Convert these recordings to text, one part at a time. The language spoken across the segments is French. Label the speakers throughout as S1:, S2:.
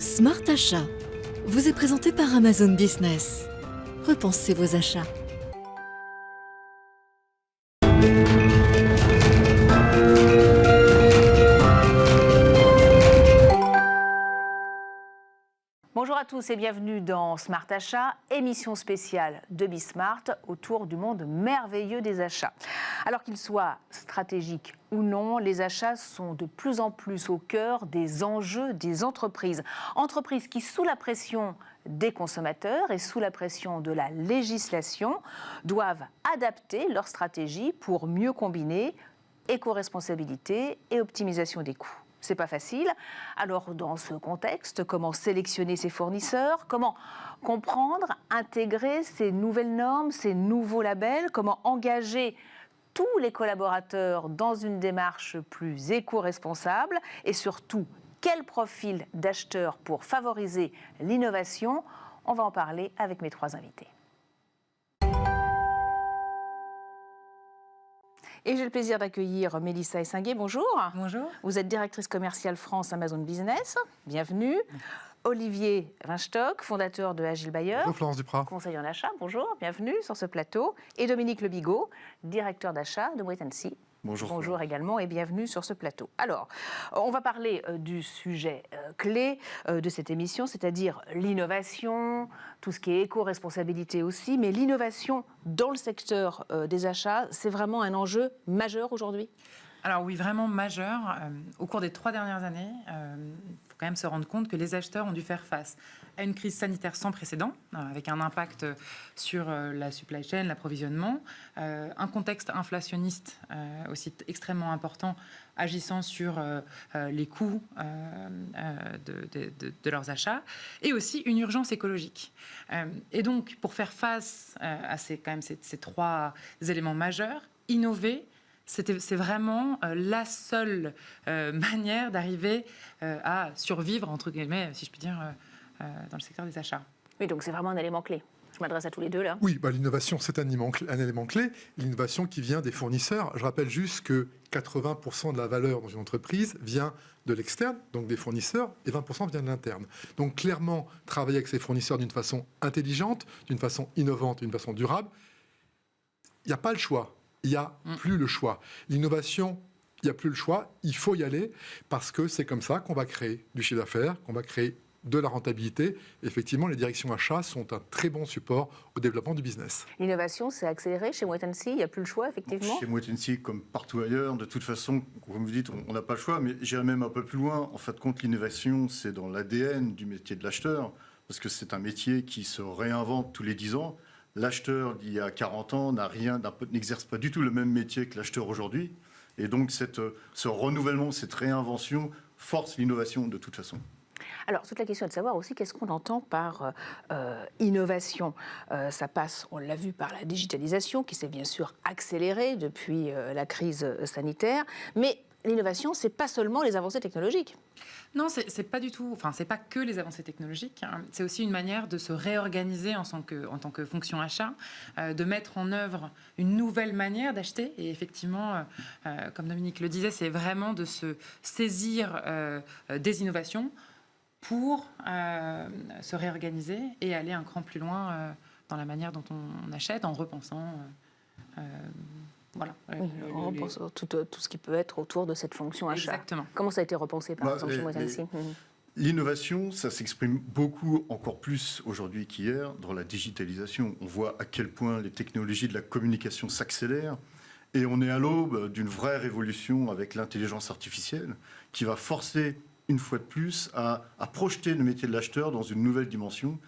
S1: Smart Achat vous est présenté par Amazon Business. Repensez vos achats.
S2: Bonjour à tous et bienvenue dans Smart Achat, émission spéciale de Bismart autour du monde merveilleux des achats. Alors qu'ils soient stratégiques ou non, les achats sont de plus en plus au cœur des enjeux des entreprises. Entreprises qui, sous la pression des consommateurs et sous la pression de la législation, doivent adapter leur stratégie pour mieux combiner éco-responsabilité et optimisation des coûts. C'est pas facile. Alors, dans ce contexte, comment sélectionner ses fournisseurs? Comment comprendre, intégrer ces nouvelles normes, ces nouveaux labels? Comment engager tous les collaborateurs dans une démarche plus éco-responsable? Et surtout, quel profil d'acheteurs pour favoriser l'innovation? On va en parler avec mes trois invités. Et j'ai le plaisir d'accueillir Mélissa Essinguet. Bonjour.
S3: Bonjour.
S2: Vous êtes directrice commerciale France Amazon Business. Bienvenue. Olivier Winstock, fondateur de Agile Buyer.
S4: Bonjour Florence Duprat.
S2: Conseiller en achat. Bonjour. Bienvenue sur ce plateau. Et Dominique Lebigot, directeur d'achat de Wait & See.
S4: Bonjour.
S2: Bonjour également et bienvenue sur ce plateau. Alors, on va parler du sujet clé de cette émission, c'est-à-dire l'innovation, tout ce qui est éco-responsabilité aussi, mais l'innovation dans le secteur des achats, c'est vraiment un enjeu majeur aujourd'hui ?
S3: Alors oui, vraiment majeur. Au cours des 3 dernières années, faut quand même se rendre compte que les acheteurs ont dû faire face à une crise sanitaire sans précédent, avec un impact sur la supply chain, l'approvisionnement, un contexte inflationniste aussi extrêmement important, agissant sur les coûts de leurs achats, et aussi une urgence écologique. Et donc, pour faire face à ces 3 éléments majeurs, innover, c'est vraiment la seule manière d'arriver à survivre, entre guillemets, si je puis dire, dans le secteur des achats.
S2: Oui, donc c'est vraiment un élément clé. Je m'adresse à tous les deux, là.
S4: Oui, l'innovation, c'est un élément clé. L'innovation qui vient des fournisseurs. Je rappelle juste que 80% de la valeur dans une entreprise vient de l'externe, donc des fournisseurs, et 20% vient de l'interne. Donc clairement, travailler avec ces fournisseurs d'une façon intelligente, d'une façon innovante, d'une façon durable, il n'y a pas le choix. Il n'y a plus le choix. L'innovation, il n'y a plus le choix. Il faut y aller parce que c'est comme ça qu'on va créer du chiffre d'affaires, qu'on va créer de la rentabilité. Effectivement, les directions achats sont un très bon support au développement du business.
S2: L'innovation, c'est accéléré chez Wait & See. Il n'y a plus le choix, effectivement.
S5: Chez Wait & See, comme partout ailleurs, de toute façon, comme vous dites, on n'a pas le choix. Mais j'irai même un peu plus loin. En fait, compte l'innovation, c'est dans l'ADN du métier de l'acheteur. Parce que c'est un métier qui se réinvente tous les 10 ans. L'acheteur d'il y a 40 ans n'exerce pas du tout le même métier que l'acheteur aujourd'hui. Et donc, ce renouvellement, cette réinvention force l'innovation de toute façon.
S2: Alors, toute la question est de savoir aussi qu'est-ce qu'on entend par innovation. Ça passe, on l'a vu, par la digitalisation qui s'est bien sûr accélérée depuis la crise sanitaire. Mais l'innovation, c'est pas seulement les avancées technologiques.
S3: Non, c'est pas du tout. Enfin, c'est pas que les avancées technologiques. C'est aussi une manière de se réorganiser en tant que fonction achat, de mettre en œuvre une nouvelle manière d'acheter. Et effectivement, comme Dominique le disait, c'est vraiment de se saisir des innovations pour se réorganiser et aller un cran plus loin dans la manière dont on achète, en repensant. Voilà.
S2: Oui, on repense tout ce qui peut être autour de cette fonction achat.
S3: Exactement.
S2: Comment ça a été repensé, par exemple, chez Wait & See ?
S5: L'innovation, ça s'exprime beaucoup, encore plus aujourd'hui qu'hier, dans la digitalisation. On voit à quel point les technologies de la communication s'accélèrent. Et on est à l'aube d'une vraie révolution avec l'intelligence artificielle qui va forcer, une fois de plus, à projeter le métier de l'acheteur dans une nouvelle dimension.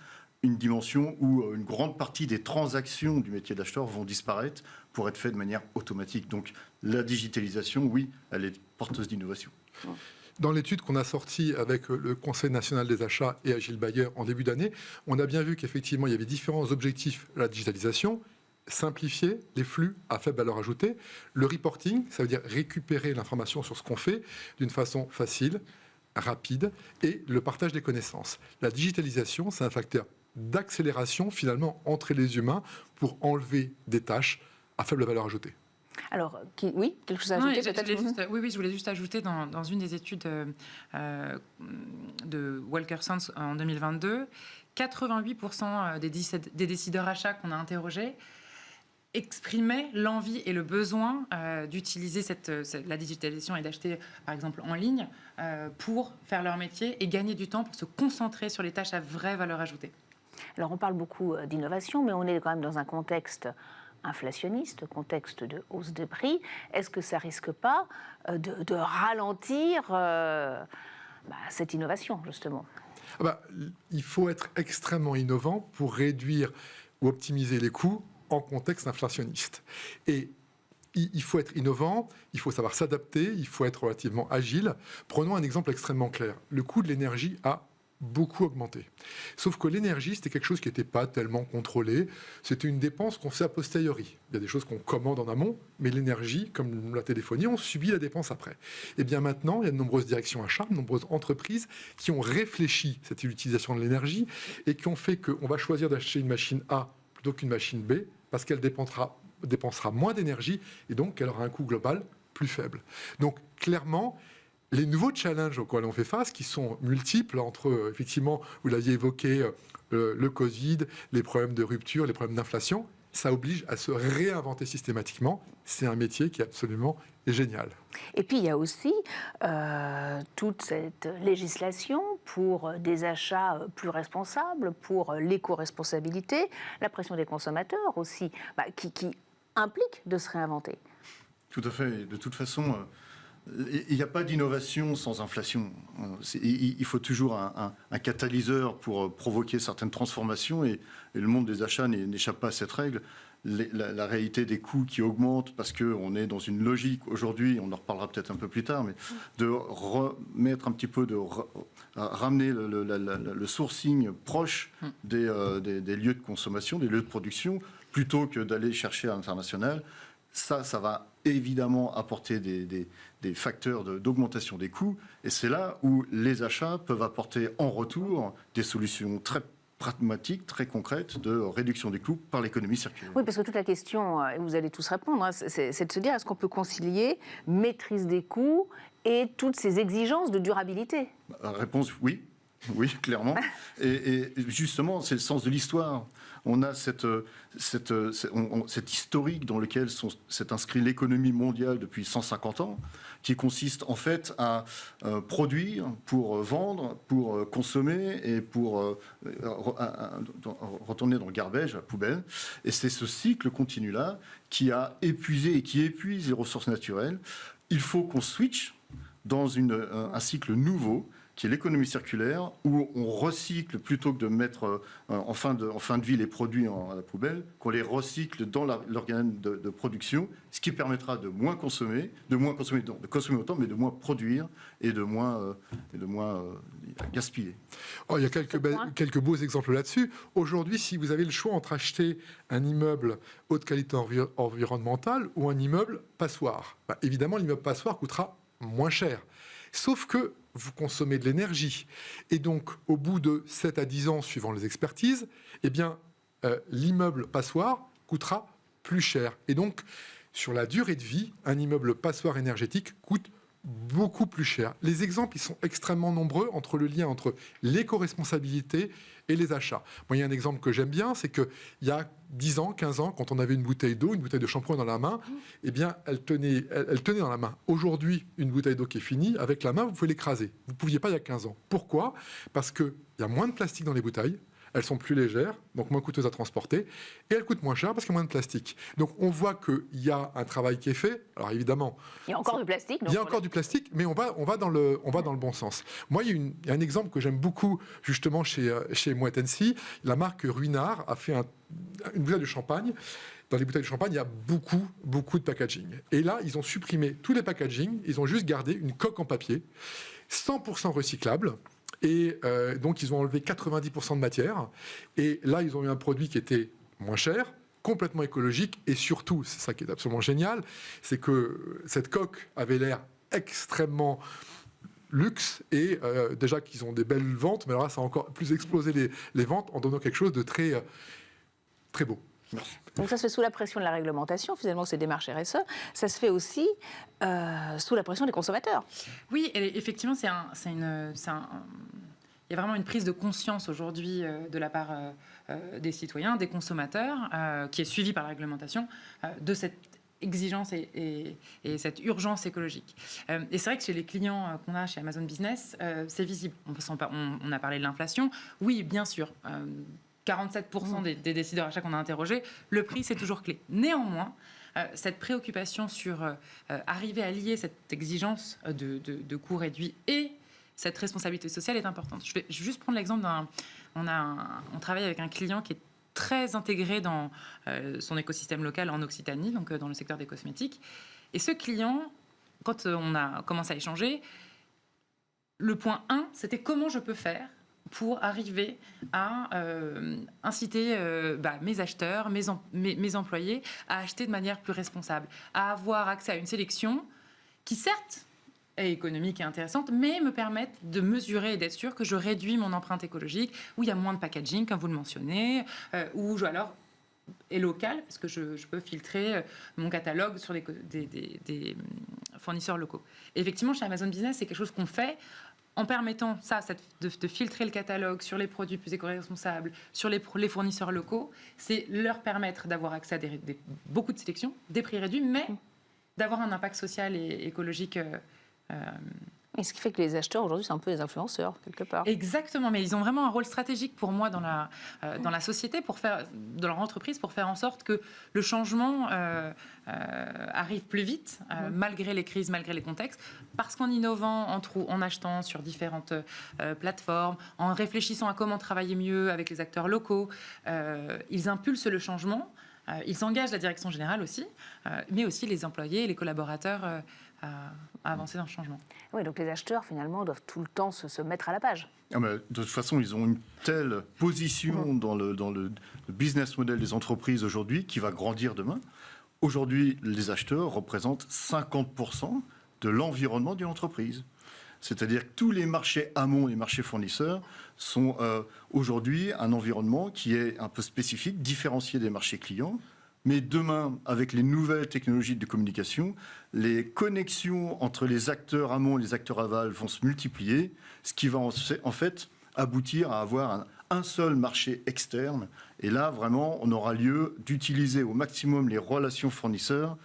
S5: Une dimension où une grande partie des transactions du métier d'acheteur vont disparaître pour être faites de manière automatique. Donc la digitalisation, oui, elle est porteuse d'innovation.
S4: Dans l'étude qu'on a sortie avec le Conseil national des achats et Agile Buyer en début d'année, on a bien vu qu'effectivement, il y avait différents objectifs à la digitalisation. Simplifier les flux à faible valeur ajoutée. Le reporting, ça veut dire récupérer l'information sur ce qu'on fait d'une façon facile, rapide, et le partage des connaissances. La digitalisation, c'est un facteur d'accélération finalement entre les humains pour enlever des tâches à faible valeur ajoutée.
S2: Alors, oui, quelque chose à ajouter peut-être
S3: Oui, je voulais juste ajouter dans une des études de Walker Sands en 2022, 88% des décideurs achats qu'on a interrogés exprimaient l'envie et le besoin d'utiliser la digitalisation et d'acheter, par exemple, en ligne pour faire leur métier et gagner du temps pour se concentrer sur les tâches à vraie valeur ajoutée.
S2: Alors, on parle beaucoup d'innovation, mais on est quand même dans un contexte inflationniste, contexte de hausse de prix. Est-ce que ça risque pas de ralentir cette innovation, justement?
S4: Il faut être extrêmement innovant pour réduire ou optimiser les coûts en contexte inflationniste. Et il faut être innovant, il faut savoir s'adapter, il faut être relativement agile. Prenons un exemple extrêmement clair. Le coût de l'énergie a beaucoup augmenté. Sauf que l'énergie, c'était quelque chose qui n'était pas tellement contrôlé. C'était une dépense qu'on fait a posteriori. Il y a des choses qu'on commande en amont, mais l'énergie, comme la téléphonie, on subit la dépense après. Et bien maintenant, il y a de nombreuses directions achats, de nombreuses entreprises qui ont réfléchi cette utilisation de l'énergie et qui ont fait qu'on va choisir d'acheter une machine A plutôt qu'une machine B parce qu'elle dépensera moins d'énergie et donc qu'elle aura un coût global plus faible. Donc clairement, les nouveaux challenges auxquels on fait face, qui sont multiples, entre, effectivement, vous l'aviez évoqué, le Covid, les problèmes de rupture, les problèmes d'inflation, ça oblige à se réinventer systématiquement. C'est un métier qui est absolument génial.
S2: Et puis, il y a aussi toute cette législation pour des achats plus responsables, pour l'éco-responsabilité, la pression des consommateurs aussi, qui implique de se réinventer.
S5: Tout à fait. De toute façon... il n'y a pas d'innovation sans inflation. Il faut toujours un catalyseur pour provoquer certaines transformations et le monde des achats n'échappe pas à cette règle. La réalité des coûts qui augmentent parce qu'on est dans une logique aujourd'hui, on en reparlera peut-être un peu plus tard, mais de remettre un petit peu, ramener le sourcing proche des lieux de consommation, des lieux de production, plutôt que d'aller chercher à l'international. Ça va évidemment apporter des facteurs d'augmentation des coûts. Et c'est là où les achats peuvent apporter en retour des solutions très pragmatiques, très concrètes de réduction des coûts par l'économie circulaire.
S2: Oui, parce que toute la question, et vous allez tous répondre, c'est de se dire, est-ce qu'on peut concilier maîtrise des coûts et toutes ces exigences de durabilité?
S5: Réponse, oui. Oui, clairement. Et justement, c'est le sens de l'histoire. On a cet historique dans lequel s'est inscrit l'économie mondiale depuis 150 ans, qui consiste en fait à produire pour vendre, pour consommer et pour retourner dans le garbage, à la poubelle. Et c'est ce cycle continu-là qui a épuisé et qui épuise les ressources naturelles. Il faut qu'on switch dans un cycle nouveau, qui est l'économie circulaire, où on recycle plutôt que de mettre en fin de vie les produits à la poubelle, qu'on les recycle dans l'organe de production, ce qui permettra de moins consommer, de consommer autant, mais de moins produire et de moins gaspiller.
S4: Oh, il y a quelques beaux exemples là-dessus. Aujourd'hui, si vous avez le choix entre acheter un immeuble haute qualité environnementale ou un immeuble passoire, évidemment, l'immeuble passoire coûtera moins cher. Sauf que vous consommez de l'énergie. Et donc, au bout de 7 à 10 ans, suivant les expertises, eh bien, l'immeuble passoire coûtera plus cher. Et donc, sur la durée de vie, un immeuble passoire énergétique coûte beaucoup plus cher. Les exemples, ils sont extrêmement nombreux entre le lien entre l'éco-responsabilité et les achats. Moi, il y a un exemple que j'aime bien, c'est qu'il y a 10 ans, 15 ans, quand on avait une bouteille d'eau, une bouteille de shampoing dans la main, eh bien, elle tenait dans la main. Aujourd'hui, une bouteille d'eau qui est finie, avec la main, vous pouvez l'écraser. Vous ne pouviez pas il y a 15 ans. Pourquoi ? Parce qu'il y a moins de plastique dans les bouteilles, elles sont plus légères, donc moins coûteuses à transporter, et elles coûtent moins cher parce qu'il y a moins de plastique. Donc on voit qu'il y a un travail qui est fait. Alors évidemment...
S2: Il y a encore du plastique.
S4: Il y a encore du plastique, mais on va dans le bon sens. Moi, il y a un exemple que j'aime beaucoup, justement, chez Moët Hennessy. La marque Ruinart a fait une bouteille de champagne. Dans les bouteilles de champagne, il y a beaucoup de packaging. Et là, ils ont supprimé tous les packaging, ils ont juste gardé une coque en papier, 100% recyclable. Et donc, ils ont enlevé 90% de matière. Et là, ils ont eu un produit qui était moins cher, complètement écologique. Et surtout, c'est ça qui est absolument génial, c'est que cette coque avait l'air extrêmement luxe. Et déjà qu'ils ont des belles ventes, mais alors là, ça a encore plus explosé les ventes en donnant quelque chose de très, très beau.
S2: Donc ça se fait sous la pression de la réglementation, finalement, ces démarches RSE. Ça se fait aussi sous la pression des consommateurs.
S3: Oui, et effectivement, il y a vraiment une prise de conscience aujourd'hui de la part des citoyens, des consommateurs, qui est suivie par la réglementation, de cette exigence et cette urgence écologique. Et c'est vrai que chez les clients qu'on a chez Amazon Business, c'est visible. On a parlé de l'inflation. Oui, bien sûr. 47% des décideurs achats qu'on a interrogés, le prix, c'est toujours clé. Néanmoins, cette préoccupation sur arriver à lier cette exigence de coûts réduits et cette responsabilité sociale est importante. Je vais juste prendre l'exemple on travaille avec un client qui est très intégré dans son écosystème local en Occitanie, donc dans le secteur des cosmétiques. Et ce client, quand on a commencé à échanger, le point 1, c'était comment je peux faire pour arriver à inciter mes acheteurs, mes employés à acheter de manière plus responsable, à avoir accès à une sélection qui, certes, est économique et intéressante, mais me permettent de mesurer et d'être sûr que je réduis mon empreinte écologique, où il y a moins de packaging, comme vous le mentionnez, est local, parce que je peux filtrer mon catalogue sur des fournisseurs locaux. Et effectivement, chez Amazon Business, c'est quelque chose qu'on fait en permettant de filtrer le catalogue sur les produits plus éco-responsables, sur les fournisseurs locaux. C'est leur permettre d'avoir accès à beaucoup de sélections, des prix réduits, mais d'avoir un impact social et écologique.
S2: Et ce qui fait que les acheteurs, aujourd'hui, sont un peu des influenceurs, quelque part.
S3: Exactement, mais ils ont vraiment un rôle stratégique pour moi dans la société, dans leur entreprise, pour faire en sorte que le changement arrive plus vite, malgré les crises, malgré les contextes, parce qu'en innovant, en achetant sur différentes plateformes, en réfléchissant à comment travailler mieux avec les acteurs locaux, ils impulsent le changement, ils engagent la direction générale aussi, mais aussi les employés et les collaborateurs à avancer dans le changement.
S2: Oui, donc les acheteurs, finalement, doivent tout le temps se mettre à la page.
S5: Ah mais de toute façon, ils ont une telle position dans le business model des entreprises aujourd'hui qui va grandir demain. Aujourd'hui, les acheteurs représentent 50% de l'environnement d'une entreprise. C'est-à-dire que tous les marchés amont et marchés fournisseurs sont aujourd'hui un environnement qui est un peu spécifique, différencié des marchés clients. Mais demain, avec les nouvelles technologies de communication, les connexions entre les acteurs amont et les acteurs aval vont se multiplier, ce qui va en fait aboutir à avoir un seul marché externe. Et là, vraiment, on aura lieu d'utiliser au maximum les relations fournisseurs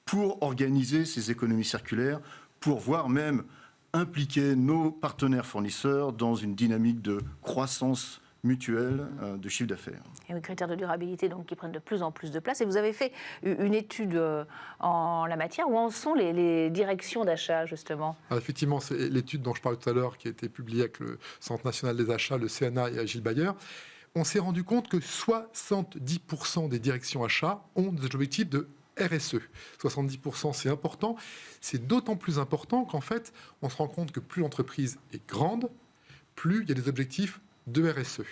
S5: pour organiser ces économies circulaires, pour voir même impliquer nos partenaires fournisseurs dans une dynamique de croissance mutuelle de chiffre d'affaires.
S2: Et les critères de durabilité donc, qui prennent de plus en plus de place. Et vous avez fait une étude en la matière. Où en sont les directions d'achat, justement?
S4: Alors effectivement, c'est l'étude dont je parlais tout à l'heure, qui a été publiée avec le Centre national des achats, le CNA et Agile Bayer. On s'est rendu compte que 70% des directions achats ont des objectifs de RSE. 70%, c'est important. C'est d'autant plus important qu'en fait, on se rend compte que plus l'entreprise est grande, plus il y a des objectifs de RSE.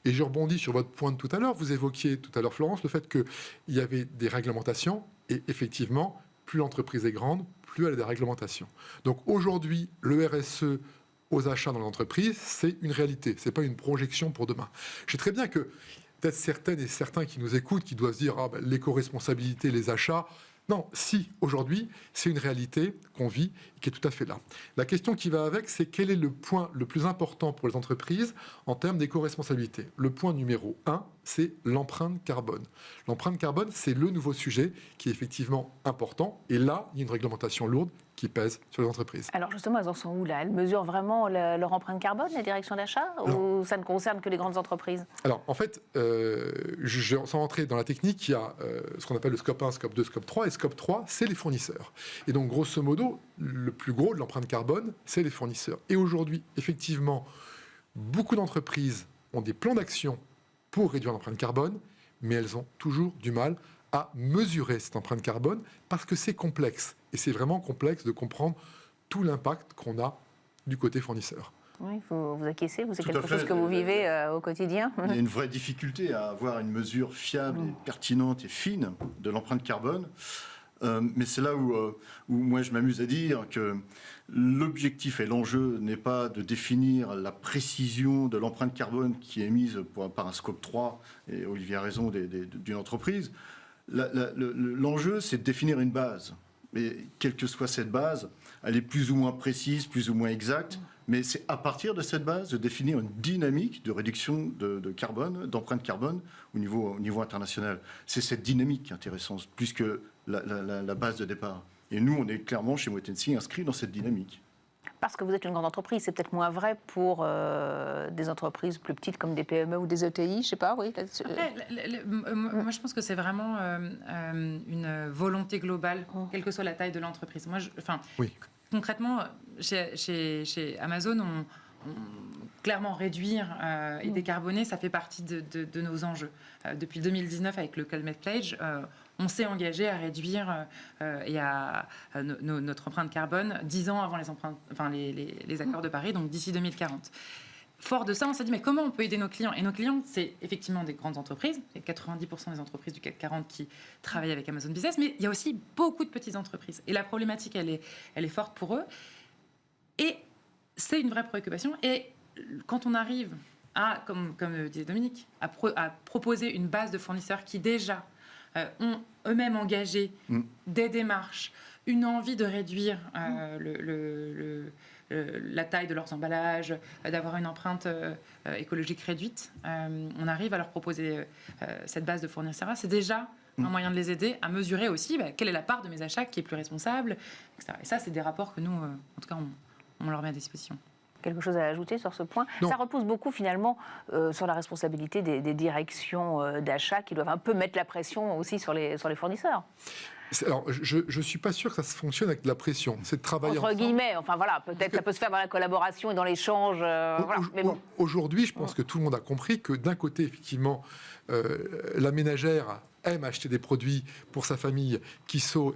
S4: Et je rebondis sur votre point de tout à l'heure. Vous évoquiez tout à l'heure, Florence, le fait qu'il y avait des réglementations. Et effectivement, plus l'entreprise est grande, plus elle a des réglementations. Donc aujourd'hui, le RSE aux achats dans l'entreprise, c'est une réalité. Ce n'est pas une projection pour demain. Je sais très bien que peut-être certaines et certains qui nous écoutent, qui doivent se dire l'éco-responsabilité, les achats. Non, si, aujourd'hui, c'est une réalité qu'on vit et qui est tout à fait là. La question qui va avec, c'est quel est le point le plus important pour les entreprises en termes d'éco-responsabilité. Le point numéro 1, c'est l'empreinte carbone. L'empreinte carbone, c'est le nouveau sujet qui est effectivement important. Et là, il y a une réglementation lourde qui pèse sur les entreprises.
S2: Alors justement, elles en sont où là? Elles mesurent vraiment leur empreinte carbone, les directions d'achat, ou ça ne concerne que les grandes entreprises?
S4: Alors en fait, sans rentrer dans la technique, il y a ce qu'on appelle le scope 1, scope 2, scope 3. Et scope 3, c'est les fournisseurs. Et donc grosso modo, le plus gros de l'empreinte carbone, c'est les fournisseurs. Et aujourd'hui, effectivement, beaucoup d'entreprises ont des plans d'action pour réduire l'empreinte carbone, mais elles ont toujours du mal à mesurer cette empreinte carbone parce que c'est complexe. Et c'est vraiment complexe de comprendre tout l'impact qu'on a du côté fournisseur.
S2: Oui, il faut vous acquiescer, c'est
S5: Tout
S2: quelque chose que vous vivez au quotidien.
S5: Il y a une vraie difficulté à avoir une mesure fiable, et pertinente et fine de l'empreinte carbone. Mais c'est là où moi je m'amuse à dire que l'objectif et l'enjeu n'est pas de définir la précision de l'empreinte carbone qui est mise par un scope 3, et Olivier a raison, d'une entreprise. L'enjeu, c'est de définir une base. Mais quelle que soit cette base, elle est plus ou moins précise, plus ou moins exacte. Mais c'est à partir de cette base de définir une dynamique de réduction de carbone, d'empreinte carbone au niveau international. C'est cette dynamique qui est intéressante, plus que la base de départ. Et nous, on est clairement, chez Moët & Cie, inscrits dans cette dynamique.
S2: Parce que vous êtes une grande entreprise, c'est peut-être moins vrai pour des entreprises plus petites comme des PME ou des ETI, je ne sais pas, oui.
S3: Moi, je pense que c'est vraiment une volonté globale, quelle que soit la taille de l'entreprise.
S4: Oui.
S3: Concrètement, chez Amazon, on clairement réduire et décarboner, ça fait partie de nos enjeux. Depuis 2019, avec le Climate Pledge, on s'est engagé à réduire notre empreinte carbone 10 ans avant les accords de Paris, donc d'ici 2040. Fort de ça, on s'est dit, mais comment on peut aider nos clients ? Et nos clients, c'est effectivement des grandes entreprises. Il y a 90% des entreprises du CAC 40 qui travaillent avec Amazon Business, mais il y a aussi beaucoup de petites entreprises. Et la problématique, elle est forte pour eux. Et c'est une vraie préoccupation. Et quand on arrive à, comme disait Dominique, à proposer une base de fournisseurs qui déjà ont eux-mêmes engagé des démarches, une envie de réduire la taille de leurs emballages, d'avoir une empreinte écologique réduite, on arrive à leur proposer cette base de fournisseurs. C'est déjà un moyen de les aider à mesurer aussi quelle est la part de mes achats qui est plus responsable, etc. Et ça, c'est des rapports que nous, en tout cas, on leur met à disposition.
S2: Quelque chose à ajouter sur ce point?
S4: Non.
S2: Ça repose beaucoup finalement sur la responsabilité des directions d'achat qui doivent un peu mettre la pression aussi sur les fournisseurs.
S4: Alors, je ne suis pas sûr que ça fonctionne avec de la pression. C'est de travailler
S2: Entre guillemets, enfin voilà, peut-être que ça peut se faire dans la collaboration et dans l'échange. Voilà. Mais bon.
S4: Aujourd'hui, je pense que tout le monde a compris que d'un côté, effectivement, la ménagère aime acheter des produits pour sa famille qui sont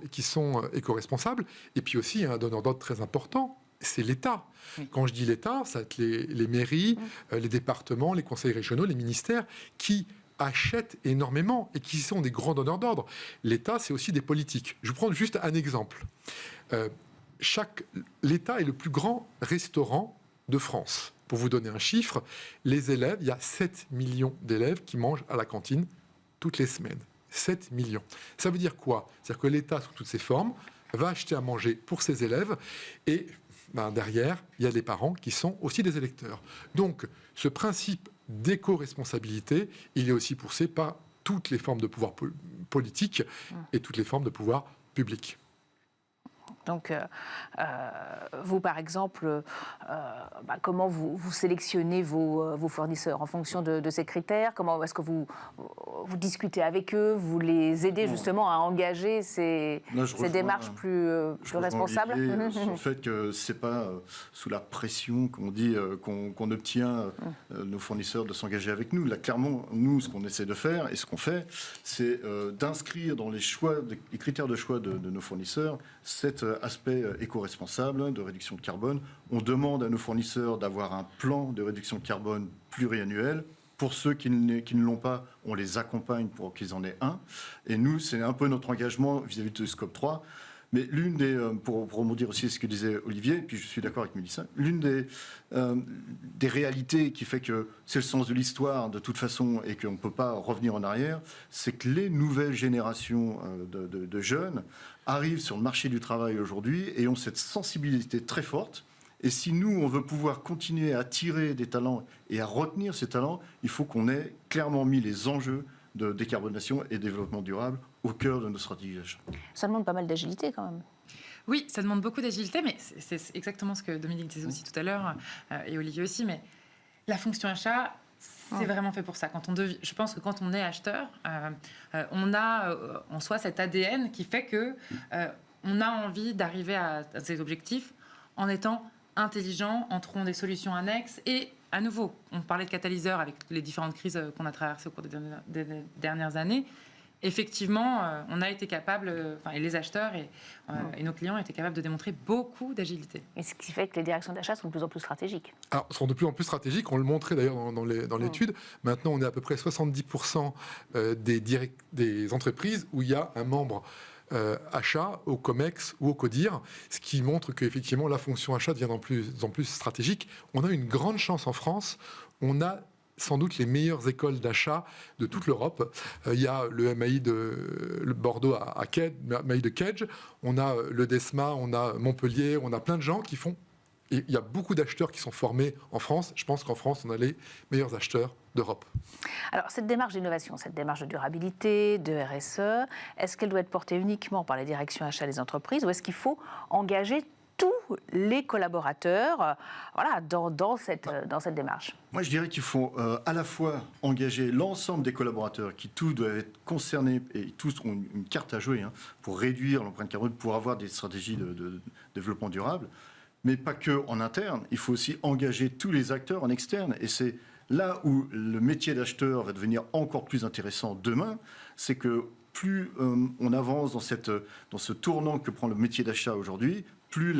S4: éco-responsables. Et puis aussi, il y a un donneur d'ordre très important, c'est l'État. Oui. Quand je dis l'État, ça va être les mairies, les départements, les conseils régionaux, les ministères qui achètent énormément et qui sont des grands donneurs d'ordre. L'État, c'est aussi des politiques. Je vous prends juste un exemple. L'État est le plus grand restaurant de France. Pour vous donner un chiffre, les élèves, il y a 7 millions d'élèves qui mangent à la cantine toutes les semaines. 7 millions. Ça veut dire quoi? C'est-à-dire que l'État, sous toutes ses formes, va acheter à manger pour ses élèves et derrière, il y a des parents qui sont aussi des électeurs. Donc, ce principe d'éco-responsabilité, il est aussi poussé par toutes les formes de pouvoir politique et toutes les formes de pouvoir public.
S2: Donc, vous, par exemple, comment vous sélectionnez vos fournisseurs en fonction de ces critères? Comment est-ce que vous discutez avec eux? Vous les aidez justement à engager ces démarches plus responsables?
S5: Sur le fait que ce n'est pas sous la pression qu'on dit qu'on obtient nos fournisseurs de s'engager avec nous. Là, clairement, nous, ce qu'on essaie de faire et ce qu'on fait, c'est d'inscrire dans les critères de choix de nos fournisseurs cet aspect éco-responsable de réduction de carbone. On demande à nos fournisseurs d'avoir un plan de réduction de carbone pluriannuel. Pour ceux qui ne l'ont pas, on les accompagne pour qu'ils en aient un. Et nous, c'est un peu notre engagement vis-à-vis de Scope 3. Mais l'une pour rebondir aussi à ce que disait Olivier, et puis je suis d'accord avec Mélissa, l'une des réalités qui fait que c'est le sens de l'histoire de toute façon et qu'on ne peut pas revenir en arrière, c'est que les nouvelles générations de jeunes arrivent sur le marché du travail aujourd'hui et ont cette sensibilité très forte. Et si nous, on veut pouvoir continuer à attirer des talents et à retenir ces talents, il faut qu'on ait clairement mis les enjeux de décarbonation et développement durable au cœur de nos stratégies d'achat.
S2: Ça demande pas mal d'agilité quand même.
S3: Oui, ça demande beaucoup d'agilité, mais c'est exactement ce que Dominique disait aussi tout à l'heure, et Olivier aussi, mais la fonction achat, c'est vraiment fait pour ça. Je pense que quand on est acheteur, on a en soi cet ADN qui fait que on a envie d'arriver à ces objectifs en étant intelligent, en trouvant des solutions annexes. Et à nouveau, on parlait de catalyseurs avec les différentes crises qu'on a traversées au cours des dernières années. Effectivement, on a été capable, et les acheteurs et nos clients étaient capables de démontrer beaucoup d'agilité.
S2: Et ce qui fait que les directions d'achat sont de plus en plus stratégiques.
S4: Alors, sont de plus en plus stratégiques. On le montrait d'ailleurs dans l'étude. Maintenant, on est à peu près 70% des entreprises où il y a un membre achat, au COMEX ou au CODIR, ce qui montre qu'effectivement la fonction achat devient de plus en plus stratégique. On a une grande chance en France, on a sans doute les meilleures écoles d'achat de toute l'Europe. Il y a le MAI de Bordeaux à MAI de Kedge, on a le DESMA, on a Montpellier, on a plein de gens qui font... Et il y a beaucoup d'acheteurs qui sont formés en France. Je pense qu'en France, on a les meilleurs acheteurs d'Europe.
S2: Alors, cette démarche d'innovation, cette démarche de durabilité, de RSE, est-ce qu'elle doit être portée uniquement par les directions achats des entreprises ou est-ce qu'il faut engager tous les collaborateurs dans cette démarche?
S5: Moi, je dirais qu'il faut à la fois engager l'ensemble des collaborateurs qui tous doivent être concernés et tous ont une carte à jouer pour réduire l'empreinte carbone, pour avoir des stratégies de développement durable, mais pas que en interne. Il faut aussi engager tous les acteurs en externe. Et c'est là où le métier d'acheteur va devenir encore plus intéressant demain, c'est que plus on avance dans ce tournant que prend le métier d'achat aujourd'hui, plus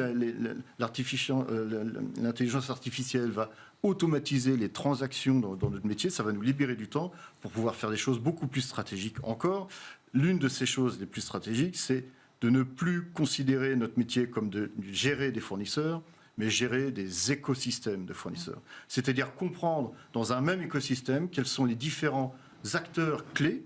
S5: l'intelligence artificielle va automatiser les transactions dans notre métier, ça va nous libérer du temps pour pouvoir faire des choses beaucoup plus stratégiques encore. L'une de ces choses les plus stratégiques, c'est de ne plus considérer notre métier comme de gérer des fournisseurs, mais gérer des écosystèmes de fournisseurs. C'est-à-dire comprendre dans un même écosystème quels sont les différents acteurs clés,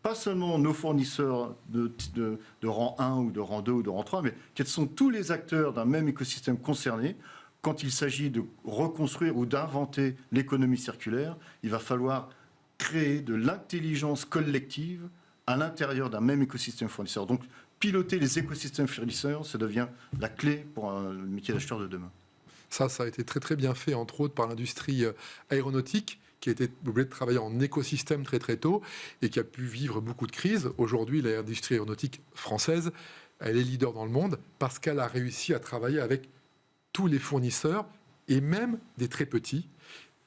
S5: pas seulement nos fournisseurs de rang 1 ou de rang 2 ou de rang 3, mais quels sont tous les acteurs d'un même écosystème concerné. Quand il s'agit de reconstruire ou d'inventer l'économie circulaire, il va falloir créer de l'intelligence collective à l'intérieur d'un même écosystème fournisseur. Donc, piloter les écosystèmes fournisseurs, ça devient la clé pour le métier d'acheteur de demain.
S4: Ça a été très très bien fait, entre autres par l'industrie aéronautique, qui a été obligée de travailler en écosystème très très tôt et qui a pu vivre beaucoup de crises. Aujourd'hui, l'industrie aéronautique française, elle est leader dans le monde parce qu'elle a réussi à travailler avec tous les fournisseurs et même des très petits,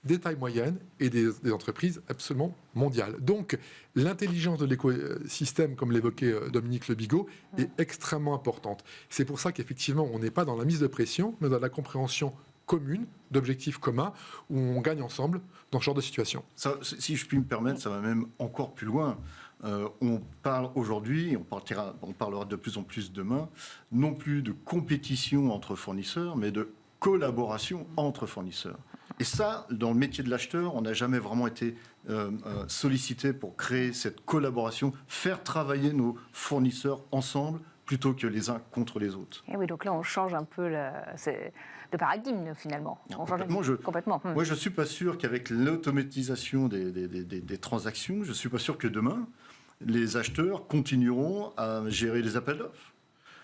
S4: des tailles moyennes et des entreprises absolument mondiales. Donc, l'intelligence de l'écosystème, comme l'évoquait Dominique Le Bigot, est extrêmement importante. C'est pour ça qu'effectivement, on n'est pas dans la mise de pression, mais dans la compréhension commune, d'objectifs communs, où on gagne ensemble dans ce genre de situation.
S5: Ça, si je puis me permettre, ça va même encore plus loin. On parle aujourd'hui, on parlera de plus en plus demain, non plus de compétition entre fournisseurs, mais de collaboration entre fournisseurs. Et ça, dans le métier de l'acheteur, on n'a jamais vraiment été sollicité pour créer cette collaboration, faire travailler nos fournisseurs ensemble plutôt que les uns contre les autres.
S2: Et oui, donc là, on change un peu de paradigme, finalement. Complètement.
S5: Moi, je ne suis pas sûr qu'avec l'automatisation des transactions, je ne suis pas sûr que demain, les acheteurs continueront à gérer les appels d'offres.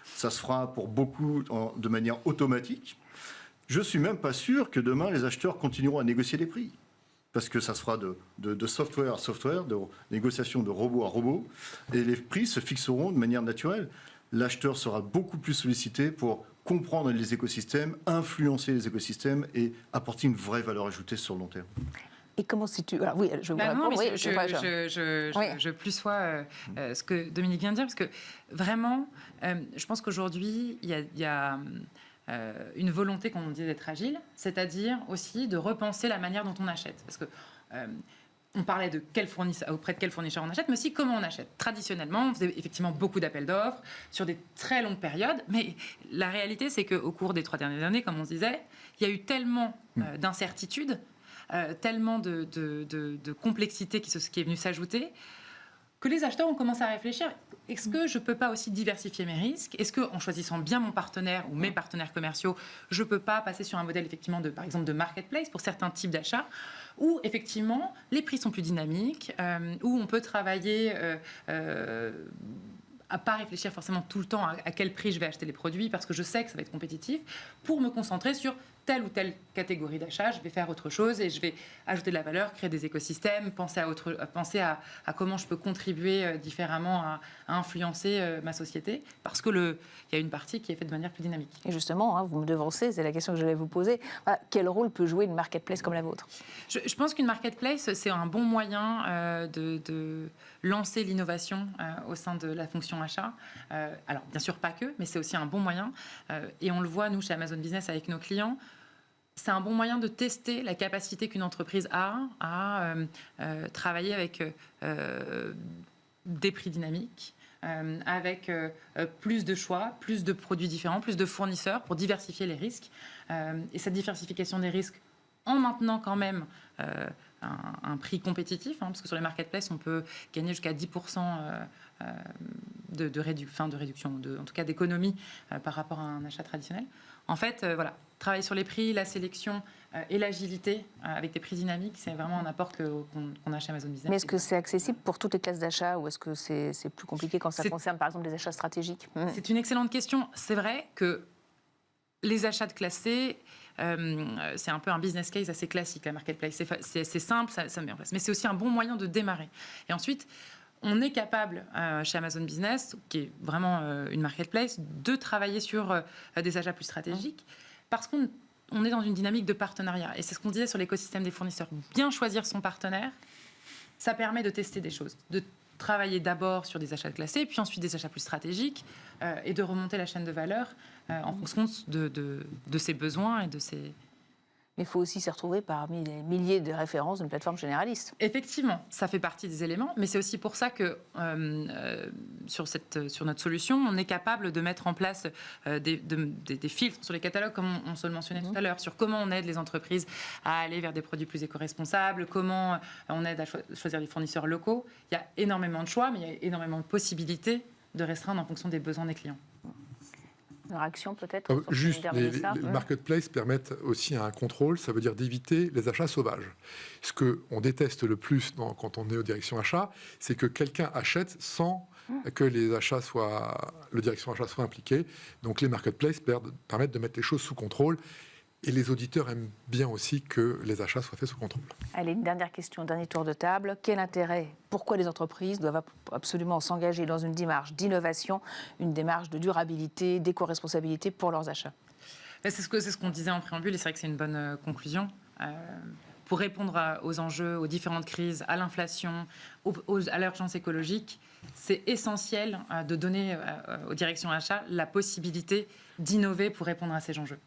S5: Ça se fera pour beaucoup de manière automatique. Je ne suis même pas sûr que demain, les acheteurs continueront à négocier des prix. Parce que ça se fera de software à software, de négociation de robot à robot, et les prix se fixeront de manière naturelle. L'acheteur sera beaucoup plus sollicité pour comprendre les écosystèmes, influencer les écosystèmes et apporter une vraie valeur ajoutée sur le long terme.
S2: Et comment situe... Alors oui, je vous réponds.
S3: Non, mais je plus sois ce que Dominique vient de dire, parce que vraiment, je pense qu'aujourd'hui, il y a une volonté, comme on dit, d'être agile, c'est-à-dire aussi de repenser la manière dont on achète. Parce que on parlait de auprès de quel fournisseur on achète, mais aussi comment on achète. Traditionnellement, on faisait effectivement beaucoup d'appels d'offres sur des très longues périodes, mais la réalité, c'est qu'au cours des 3 dernières années, comme on se disait, il y a eu tellement d'incertitudes, tellement de complexité qui est venue s'ajouter, que les acheteurs ont commencé à réfléchir. Est-ce que je ne peux pas aussi diversifier mes risques? Est-ce qu'en choisissant bien mon partenaire ou mes partenaires commerciaux, je ne peux pas passer sur un modèle effectivement par exemple de marketplace pour certains types d'achats, où effectivement les prix sont plus dynamiques, où on peut travailler à pas réfléchir forcément tout le temps à quel prix je vais acheter les produits, parce que je sais que ça va être compétitif, pour me concentrer sur telle ou telle catégorie d'achat, je vais faire autre chose et je vais ajouter de la valeur, créer des écosystèmes, penser à comment je peux contribuer différemment à influencer ma société, parce que il y a une partie qui est faite de manière plus dynamique.
S2: Et justement, vous me devancez, c'est la question que je vais vous poser. Voilà, quel rôle peut jouer une marketplace comme la vôtre?
S3: Je pense qu'une marketplace, c'est un bon moyen de lancer l'innovation au sein de la fonction achat. Alors, bien sûr, pas que, mais c'est aussi un bon moyen. Et on le voit, nous, chez Amazon Business, avec nos clients. C'est un bon moyen de tester la capacité qu'une entreprise a à travailler avec des prix dynamiques, avec plus de choix, plus de produits différents, plus de fournisseurs pour diversifier les risques. Et cette diversification des risques, en maintenant quand même un prix compétitif, parce que sur les marketplaces, on peut gagner jusqu'à 10% de réduction, en tout cas d'économie par rapport à un achat traditionnel. En fait, travailler sur les prix, la sélection et l'agilité avec des prix dynamiques, c'est vraiment un apport qu'on a chez Amazon Business.
S2: Mais est-ce que c'est accessible pour toutes les classes d'achat ou est-ce que c'est plus compliqué quand ça concerne par exemple des achats stratégiques?
S3: C'est une excellente question. C'est vrai que les achats de classe C, c'est un peu un business case assez classique, la marketplace. C'est simple, ça met en place. Mais c'est aussi un bon moyen de démarrer. Et ensuite, on est capable, chez Amazon Business, qui est vraiment une marketplace, de travailler sur des achats plus stratégiques parce qu'on est dans une dynamique de partenariat. Et c'est ce qu'on disait sur l'écosystème des fournisseurs. Bien choisir son partenaire, ça permet de tester des choses, de travailler d'abord sur des achats classés, puis ensuite des achats plus stratégiques, et de remonter la chaîne de valeur en fonction de ses besoins et de ses...
S2: Mais il faut aussi s'y retrouver parmi les milliers de références d'une plateforme généraliste.
S3: Effectivement, ça fait partie des éléments, mais c'est aussi pour ça que sur notre solution, on est capable de mettre en place des filtres sur les catalogues, comme on se le mentionnait tout à l'heure, sur comment on aide les entreprises à aller vers des produits plus éco-responsables, comment on aide à choisir les fournisseurs locaux. Il y a énormément de choix, mais il y a énormément de possibilités de restreindre en fonction des besoins des clients.
S2: Une réaction peut-être
S4: Juste, les marketplaces permettent aussi un contrôle, ça veut dire d'éviter les achats sauvages. Ce qu'on déteste le plus quand on est aux directions achats, c'est que quelqu'un achète sans que le direction achat soit impliqué. Donc les marketplaces permettent de mettre les choses sous contrôle. Et les auditeurs aiment bien aussi que les achats soient faits sous contrôle.
S2: Allez, une dernière question, dernier tour de table. Quel intérêt, pourquoi les entreprises doivent absolument s'engager dans une démarche d'innovation, une démarche de durabilité, d'éco-responsabilité pour leurs achats?
S3: C'est ce qu'on disait en préambule et c'est vrai que c'est une bonne conclusion. Pour répondre aux enjeux, aux différentes crises, à l'inflation, à l'urgence écologique, c'est essentiel de donner aux directions achats la possibilité d'innover pour répondre à ces enjeux.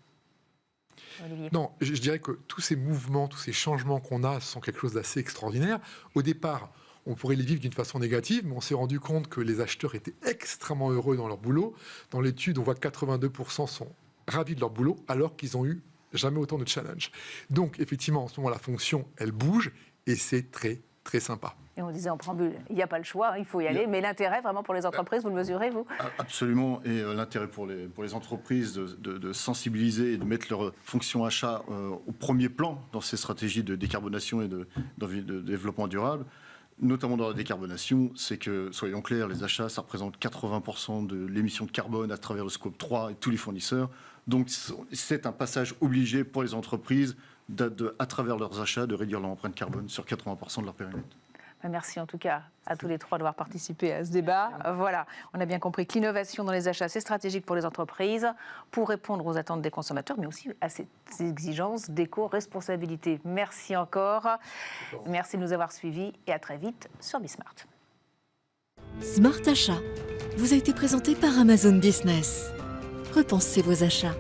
S2: Olivier.
S4: Non, je dirais que tous ces mouvements, tous ces changements qu'on a sont quelque chose d'assez extraordinaire. Au départ, on pourrait les vivre d'une façon négative, mais on s'est rendu compte que les acheteurs étaient extrêmement heureux dans leur boulot. Dans l'étude, on voit que 82% sont ravis de leur boulot, alors qu'ils n'ont eu jamais autant de challenges. Donc, effectivement, en ce moment, la fonction, elle bouge, et c'est très, très sympa.
S2: Et on disait en préambule, il n'y a pas le choix, il faut y aller. Mais l'intérêt vraiment pour les entreprises, vous le mesurez, vous?
S5: Absolument. Et l'intérêt pour les entreprises de sensibiliser et de mettre leur fonction achat au premier plan dans ces stratégies de décarbonation et de développement durable, notamment dans la décarbonation, c'est que, soyons clairs, les achats, ça représente 80% de l'émission de carbone à travers le scope 3 et tous les fournisseurs. Donc c'est un passage obligé pour les entreprises à travers leurs achats de réduire leur empreinte carbone sur 80% de leur périmètre.
S2: Merci en tout cas à tous les trois d'avoir participé à ce débat. Voilà, on a bien compris que l'innovation dans les achats, c'est stratégique pour les entreprises, pour répondre aux attentes des consommateurs, mais aussi à ces exigences d'éco-responsabilité. Merci encore. Merci de nous avoir suivis et à très vite sur Bismart.
S1: Smart Achat vous a été présenté par Amazon Business. Repensez vos achats.